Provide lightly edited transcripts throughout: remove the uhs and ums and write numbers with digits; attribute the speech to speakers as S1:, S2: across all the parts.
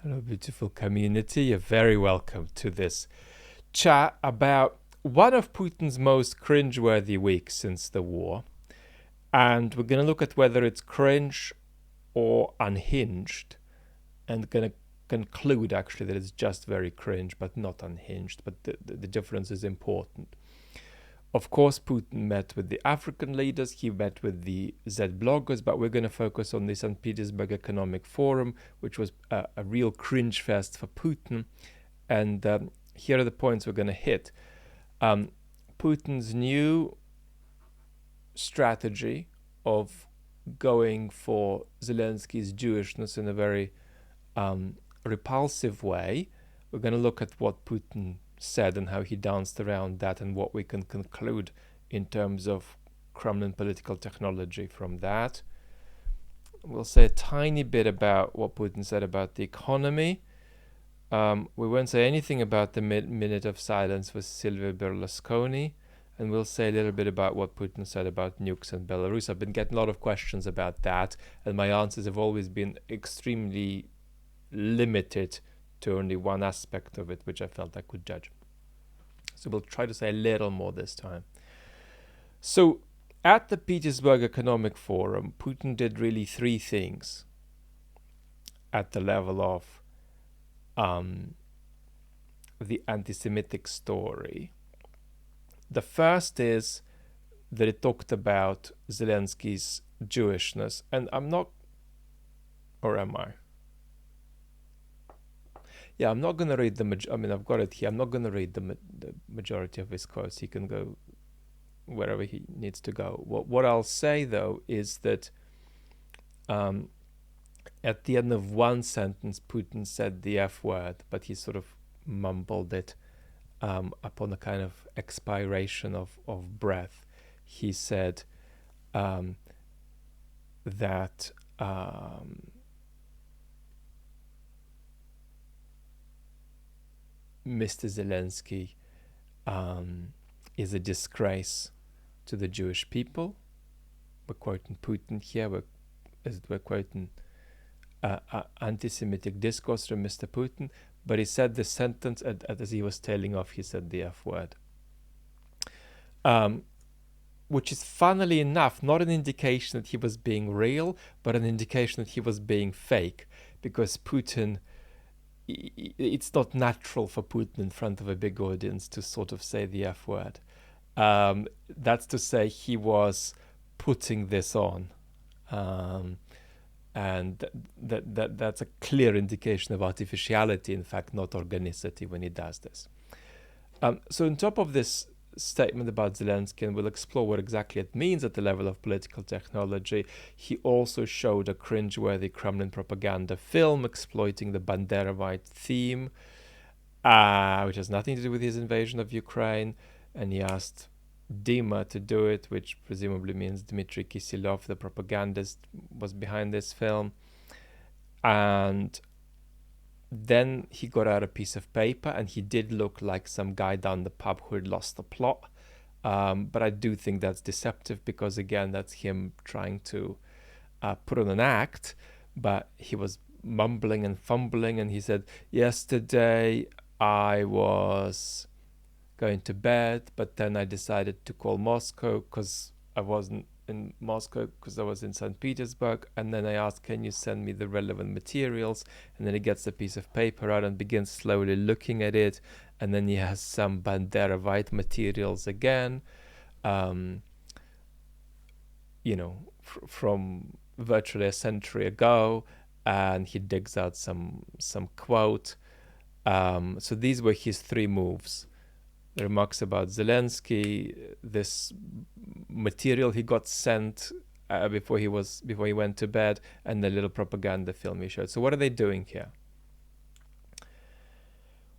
S1: Hello, beautiful community. You're very welcome to this chat about one of Putin's most cringeworthy weeks since the war. And we're going to look at whether it's cringe or unhinged, and going to conclude actually that it's just very cringe but not unhinged. But the difference is important. Of course, Putin met with the African leaders, he met with the Z bloggers, but we're going to focus on the St. Petersburg Economic Forum, which was a real cringe fest for Putin. And here are the points we're going to hit. Putin's new strategy of going for Zelensky's Jewishness in a very repulsive way. We're going to look at what Putin said and how he danced around that and what we can conclude in terms of Kremlin political technology from that. We'll say a tiny bit about what Putin said about the economy. We won't say anything about the minute of silence for Silvio Berlusconi, and we'll say a little bit about what Putin said about nukes in Belarus. I've been getting a lot of questions about that, and my answers have always been extremely limited to only one aspect of it, which I felt I could judge. So we'll try to say a little more this time. So at the Petersburg Economic Forum, Putin did really three things at the level of the anti-Semitic story. The first is that it talked about Zelensky's Jewishness, and I'm not, or am I? Yeah, I'm not going to read I've got it here. I'm not going to read the majority of his quotes. He can go wherever he needs to go. What I'll say, though, is that at the end of one sentence, Putin said the F word, but he sort of mumbled it upon a kind of expiration of breath. He said that Mr. Zelensky is a disgrace to the Jewish people. We're quoting Putin here. We're quoting anti-Semitic discourse from Mr. Putin. But he said the sentence, as he was tailing off, he said the F word. Which is, funnily enough, not an indication that he was being real, but an indication that he was being fake. Because Putin, it's not natural for Putin in front of a big audience to sort of say the F word. That's to say, he was putting this on. And that's a clear indication of artificiality, in fact, not organicity when he does this. So on top of this statement about Zelensky, and we'll explore what exactly it means at the level of political technology, he also showed a cringeworthy Kremlin propaganda film exploiting the Banderovite theme, which has nothing to do with his invasion of Ukraine, and he asked Dima to do it, which presumably means Dmitry Kisilov, the propagandist, was behind this film. And then he got out a piece of paper, and he did look like some guy down the pub who had lost the plot. But I do think that's deceptive because, again, that's him trying to put on an act. But he was mumbling and fumbling, and he said, yesterday I was going to bed, but then I decided to call Moscow because I wasn't in Moscow because I was in St. Petersburg, and then I asked, can you send me the relevant materials? And then he gets a piece of paper out and begins slowly looking at it, and then he has some Banderovite materials again, from virtually a century ago, and he digs out some quote. So these were his three moves. The remarks about Zelensky, this material he got sent before he went to bed, and the little propaganda film he showed. So what are they doing here?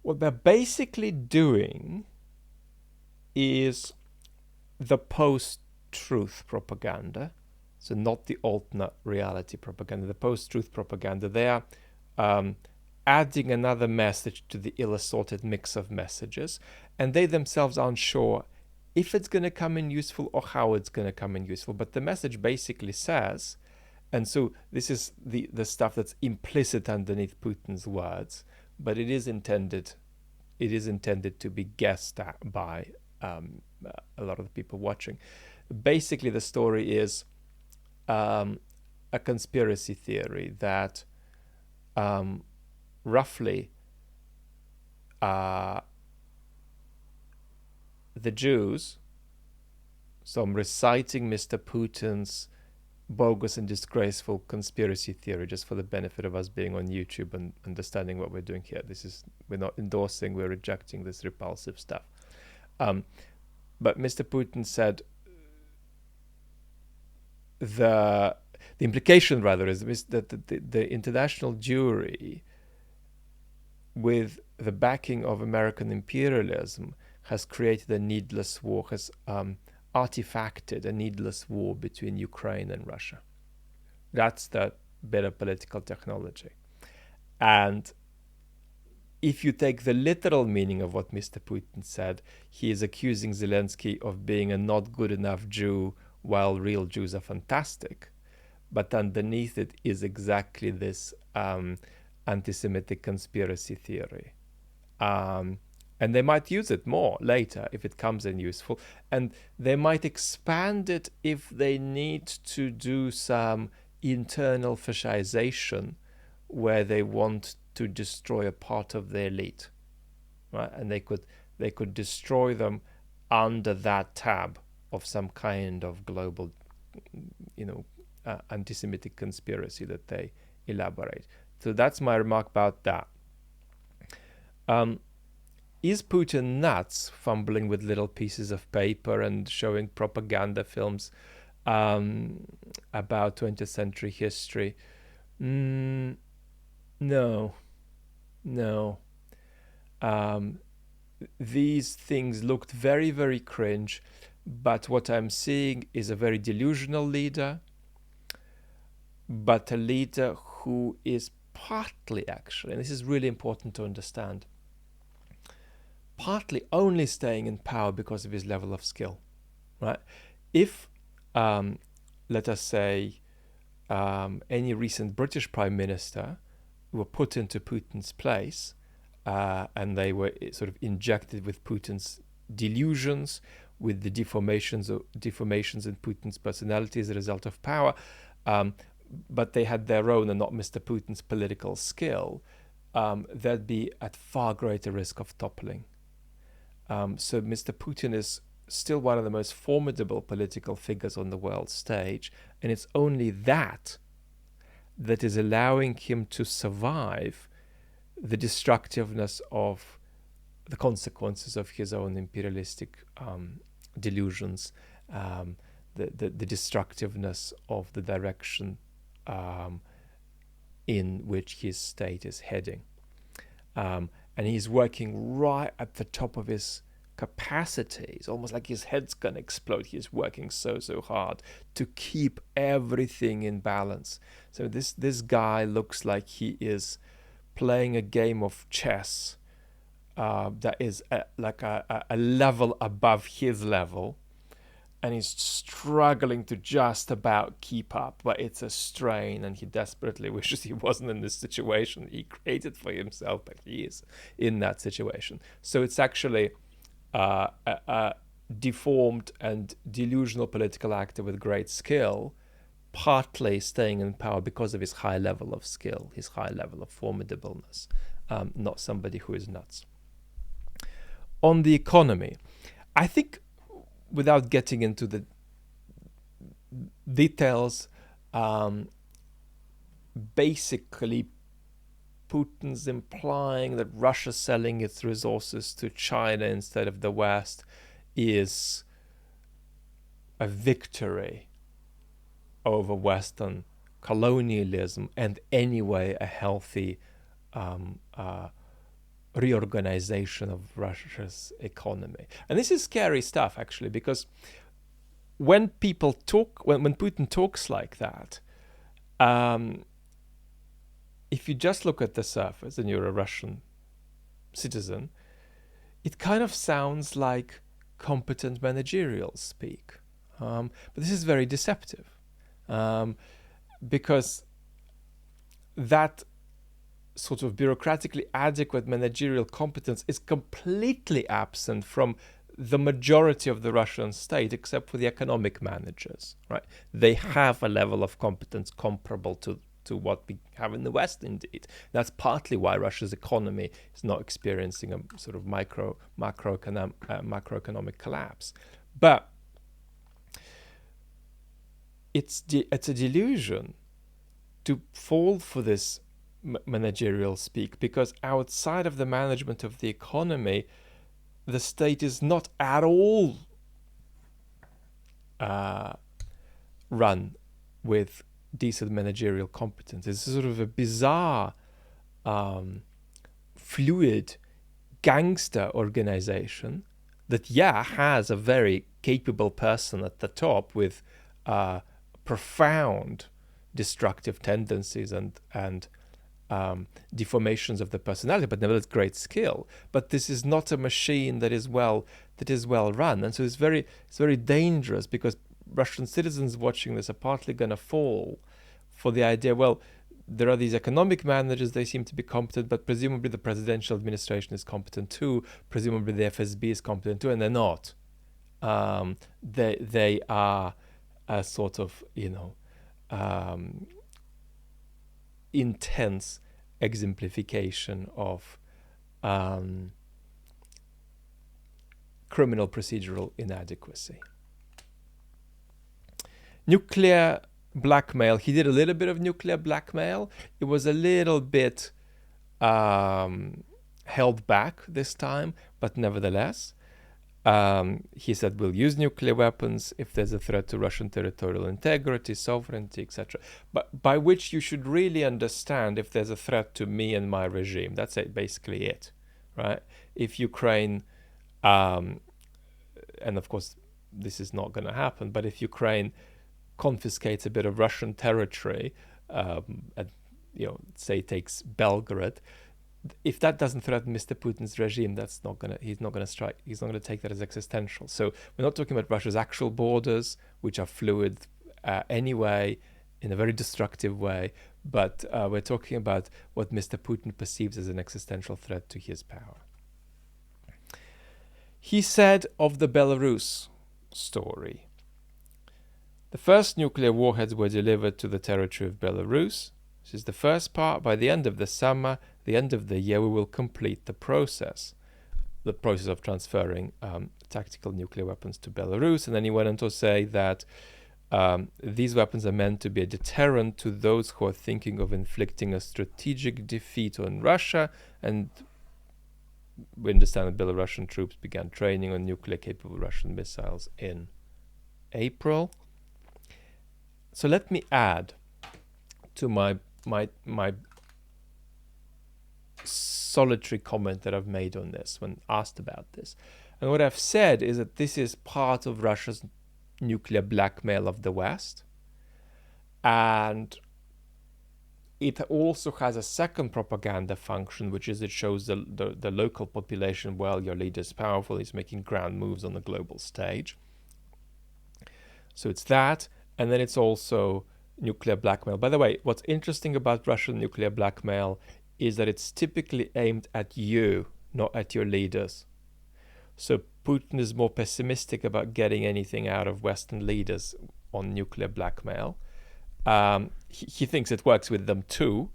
S1: What they're basically doing is the post-truth propaganda, so not the alternate reality propaganda, the post-truth propaganda. They are adding another message to the ill-assorted mix of messages, and they themselves aren't sure if it's going to come in useful or how it's going to come in useful. But the message basically says, And so this is the stuff that's implicit underneath Putin's words, but it is intended to be guessed at by a lot of the people watching. Basically, the story is a conspiracy theory that roughly the Jews, so I'm reciting Mr. Putin's bogus and disgraceful conspiracy theory just for the benefit of us being on YouTube and understanding what we're doing here. We're not endorsing, we're rejecting this repulsive stuff. But Mr. Putin said the implication rather is that the international Jewry, with the backing of American imperialism, has created a needless war, has artifacted a needless war between Ukraine and Russia. That's the better political technology. And if you take the literal meaning of what Mr. Putin said, he is accusing Zelensky of being a not good enough Jew while real Jews are fantastic. But underneath it is exactly this anti-Semitic conspiracy theory. And they might use it more later if it comes in useful. And they might expand it if they need to do some internal fascization where they want to destroy a part of the elite, right? And they could destroy them under that tab of some kind of global, anti-Semitic conspiracy that they elaborate. So that's my remark about that. Is Putin nuts, fumbling with little pieces of paper and showing propaganda films about 20th century history? No. These things looked very, very cringe, but what I'm seeing is a very delusional leader, but a leader who is partly actually, and this is really important to understand, partly only staying in power because of his level of skill, right? If, let us say, any recent British Prime Minister were put into Putin's place and they were sort of injected with Putin's delusions, with the deformations in Putin's personality as a result of power, but they had their own and not Mr. Putin's political skill, they'd be at far greater risk of toppling. So Mr. Putin is still one of the most formidable political figures on the world stage, and it's only that is allowing him to survive the destructiveness of the consequences of his own imperialistic delusions, the destructiveness of the direction in which his state is heading. And he's working right at the top of his capacity. It's almost like his head's going to explode. He's working so hard to keep everything in balance. So this guy looks like he is playing a game of chess that is like a level above his level. And he's struggling to just about keep up, but it's a strain, and he desperately wishes he wasn't in this situation he created for himself, but he is in that situation. So it's actually a deformed and delusional political actor with great skill, partly staying in power because of his high level of skill, his high level of formidableness, not somebody who is nuts. On the economy, I think, without getting into the details, basically Putin's implying that Russia selling its resources to China instead of the West is a victory over Western colonialism, and anyway a healthy reorganization of Russia's economy. And this is scary stuff, actually, because when people talk, when Putin talks like that, if you just look at the surface and you're a Russian citizen, it kind of sounds like competent managerial speak. But this is very deceptive. because that sort of bureaucratically adequate managerial competence is completely absent from the majority of the Russian state, except for the economic managers, right? They have a level of competence comparable to what we have in the West, indeed. That's partly why Russia's economy is not experiencing a sort of macroeconomic collapse. But it's a delusion to fall for this managerial speak, because outside of the management of the economy, the state is not at all run with decent managerial competence. It's sort of a bizarre, fluid gangster organization that, has a very capable person at the top with profound destructive tendencies and deformations of the personality, but nevertheless great skill. But this is not a machine that is well run, and so it's very dangerous, because Russian citizens watching this are partly going to fall for the idea, well, there are these economic managers, they seem to be competent, but presumably the presidential administration is competent too, presumably the FSB is competent too, and they're not. They are a sort of, intense exemplification of criminal procedural inadequacy. Nuclear blackmail. He did a little bit of nuclear blackmail. It was a little bit held back this time, but nevertheless, he said, we'll use nuclear weapons if there's a threat to Russian territorial integrity, sovereignty, etc. But by which you should really understand if there's a threat to me and my regime. That's basically it, right? If Ukraine, and of course this is not going to happen, but if Ukraine confiscates a bit of Russian territory, and say takes Belgrade, if that doesn't threaten Mr. Putin's regime, he's not gonna strike. He's not gonna take that as existential. So we're not talking about Russia's actual borders, which are fluid anyway, in a very destructive way, but we're talking about what Mr. Putin perceives as an existential threat to his power. He said of the Belarus story, the first nuclear warheads were delivered to the territory of Belarus. This is the first part. By the end of the summer, the end of the year, we will complete the process of transferring tactical nuclear weapons to Belarus. And then he went on to say that these weapons are meant to be a deterrent to those who are thinking of inflicting a strategic defeat on Russia. And we understand that Belarusian troops began training on nuclear-capable Russian missiles in April. So let me add to my solitary comment that I've made on this when asked about this. And what I've said is that this is part of Russia's nuclear blackmail of the West. And it also has a second propaganda function, which is it shows the local population, well, your leader is powerful, he's making grand moves on the global stage. So it's that, and then it's also nuclear blackmail. By the way, what's interesting about Russian nuclear blackmail is that it's typically aimed at you, not at your leaders. So Putin is more pessimistic about getting anything out of Western leaders on nuclear blackmail. He thinks it works with them too,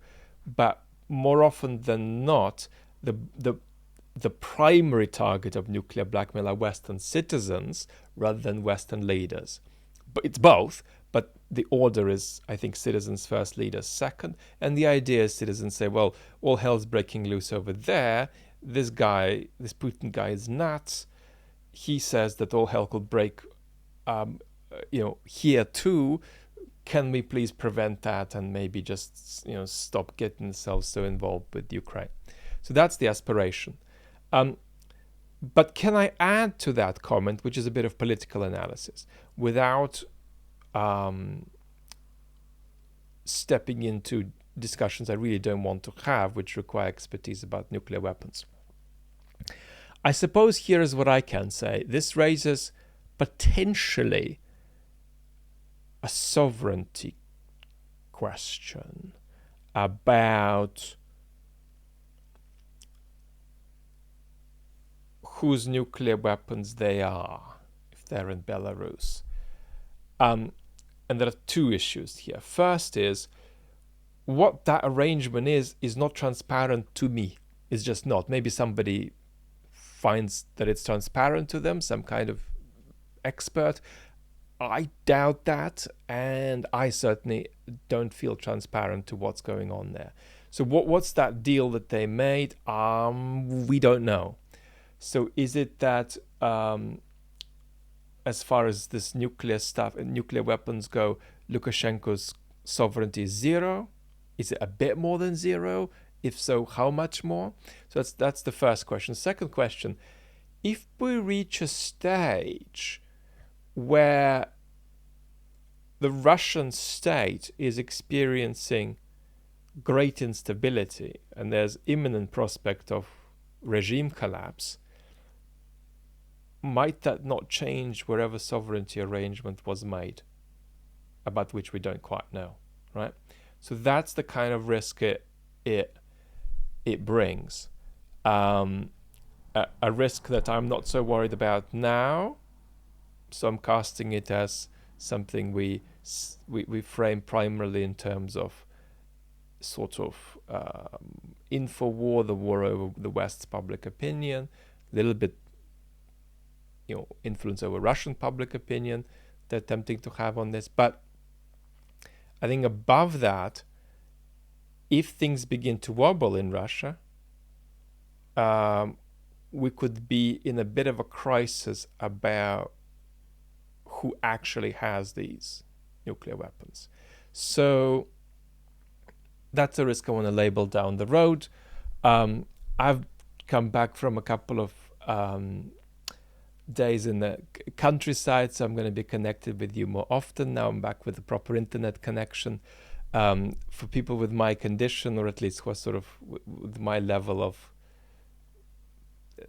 S1: but more often than not, the primary target of nuclear blackmail are Western citizens rather than Western leaders. But it's both, but the order is, I think, citizens first, leaders second. And the idea is citizens say, well, all hell's breaking loose over there. This Putin guy is nuts. He says that all hell could break, here too. Can we please prevent that and maybe just, stop getting themselves so involved with Ukraine? So that's the aspiration. But can I add to that comment, which is a bit of political analysis, without stepping into discussions I really don't want to have, which require expertise about nuclear weapons? I suppose here is what I can say. This raises potentially a sovereignty question about whose nuclear weapons they are, if they're in Belarus. And there are two issues here. First is, what that arrangement is not transparent to me. It's just not. Maybe somebody finds that it's transparent to them, some kind of expert. I doubt that, and I certainly don't feel transparent to what's going on there. So what's that deal that they made? We don't know. So is it that as far as this nuclear stuff and nuclear weapons go, Lukashenko's sovereignty is zero? Is it a bit more than zero? If so, how much more? So that's the first question. Second question, if we reach a stage where the Russian state is experiencing great instability and there's imminent prospect of regime collapse, might that not change wherever sovereignty arrangement was made, about which we don't quite know, right? So that's the kind of risk it brings. A risk that I'm not so worried about now, so I'm casting it as something we frame primarily in terms of sort of info war, the war over the West's public opinion, a little bit, influence over Russian public opinion they're attempting to have on this. But I think above that, if things begin to wobble in Russia, we could be in a bit of a crisis about who actually has these nuclear weapons. So that's a risk I want to label down the road. I've come back from a couple of days in the countryside, so I'm going to be connected with you more often. Now I'm back with a proper internet connection. For people with my condition, or at least who are sort of with my level of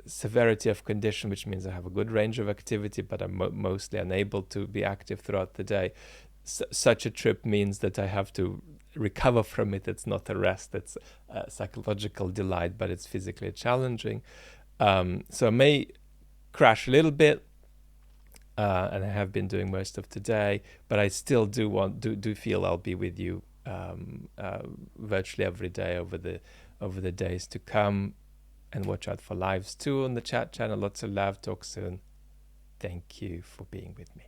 S1: severity of condition, which means I have a good range of activity, but I'm mostly unable to be active throughout the day. Such a trip means that I have to recover from it. It's not a rest, it's a psychological delight, but it's physically challenging. So I may crash a little bit, and I have been doing most of today, but I still do feel I'll be with you virtually every day over the days to come. And watch out for lives too on the chat channel. Lots of love. Talk soon. Thank you for being with me.